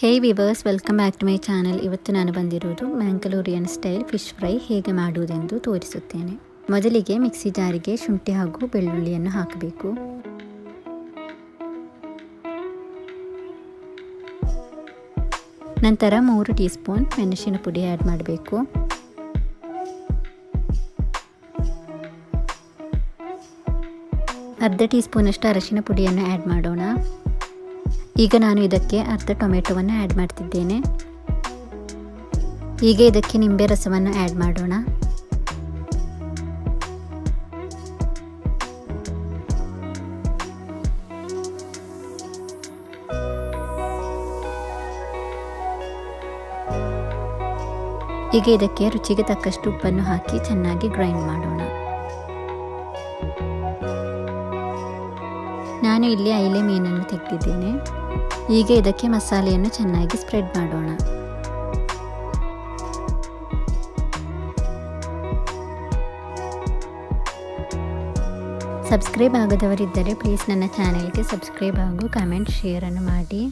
Hey viewers, welcome back to my channel. ಇವತ್ತು ನಾನು ಬಂದಿರೋದು ಮ್ಯಾಂಗಲೋರಿಯನ್ ಸ್ಟೈಲ್ ಫಿಶ್ ಫ್ರೈ ಹೇಗೆ ಮಾಡುವುದೆಂದು ತೋರಿಸುತ್ತೇನೆ. ಮೊದಲಿಗೆ ಮಿಕ್ಸಿ ಜಾರಿಗೆ ಶುಂಠಿ ಹಾಗೂ ಬೆಳ್ಳುಳ್ಳಿಯನ್ನು ಹಾಕಬೇಕು. ನಂತರ 3 ಟೀ ಸ್ಪೂನ್ ಮೆಣಸಿನ ಪುಡಿ ಆ್ಯಡ್ ಮಾಡಬೇಕು. ಅರ್ಧ ಟೀ ಸ್ಪೂನಷ್ಟು ಅರಶಿನ ಪುಡಿಯನ್ನು ಆ್ಯಡ್ ಮಾಡೋಣ. ಈಗ ನಾನು ಇದಕ್ಕೆ ಅರ್ಧ ಟೊಮೆಟೊವನ್ನು ಆ್ಯಡ್ ಮಾಡ್ತಿದ್ದೇನೆ. ಈಗ ಇದಕ್ಕೆ ನಿಂಬೆ ರಸವನ್ನು ಆ್ಯಡ್ ಮಾಡೋಣ. ಈಗ ಇದಕ್ಕೆ ರುಚಿಗೆ ತಕ್ಕಷ್ಟು ಉಪ್ಪನ್ನು ಹಾಕಿ ಚೆನ್ನಾಗಿ ಗ್ರೈಂಡ್ ಮಾಡೋಣ. ನಾನು ಇಲ್ಲಿ ಐಲೆ ಮೀನನ್ನು ತೆಗೆದಿದ್ದೇನೆ. ಈಗ ಇದಕ್ಕೆ ಮಸಾಲೆಯನ್ನು ಚೆನ್ನಾಗಿ ಸ್ಪ್ರೆಡ್ ಮಾಡೋಣ. ಸಬ್ಸ್ಕ್ರೈಬ್ ಆಗದವರಿದ್ದರೆ ಪ್ಲೀಸ್ ನನ್ನ ಚಾನೆಲ್ಗೆ ಸಬ್ಸ್ಕ್ರೈಬ್ ಹಾಗೂ ಕಮೆಂಟ್ ಶೇರನ್ನು ಮಾಡಿ.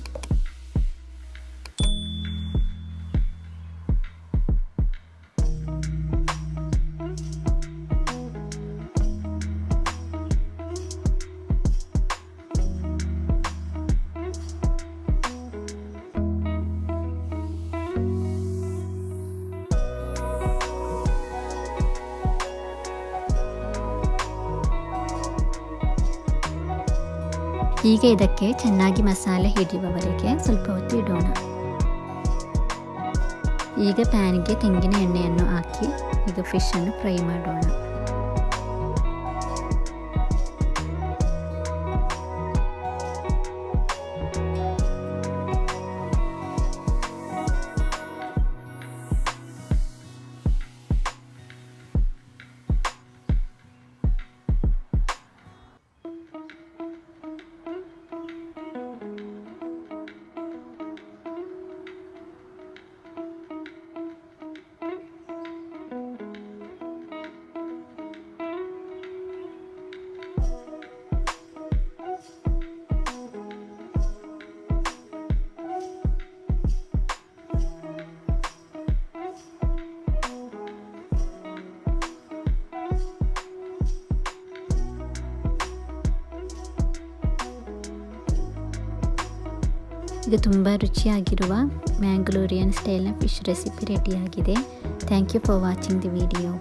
ಈಗ ಇದಕ್ಕೆ ಚೆನ್ನಾಗಿ ಮಸಾಲೆ ಹಿಡಿಯುವವರೆಗೆ ಸ್ವಲ್ಪ ಹೊತ್ತು ಇಡೋಣ. ಈಗ ಪ್ಯಾನ್ಗೆ ತೆಂಗಿನ ಎಣ್ಣೆಯನ್ನು ಹಾಕಿ ಈಗ ಫಿಶನ್ನು ಫ್ರೈ ಮಾಡೋಣ. ಇದು ತುಂಬ ರುಚಿಯಾಗಿರುವ ಮ್ಯಾಂಗಲೋರಿಯನ್ ಸ್ಟೈಲ್ನ ಫಿಶ್ ರೆಸಿಪಿ ರೆಡಿಯಾಗಿದೆ. Thank you for watching the video.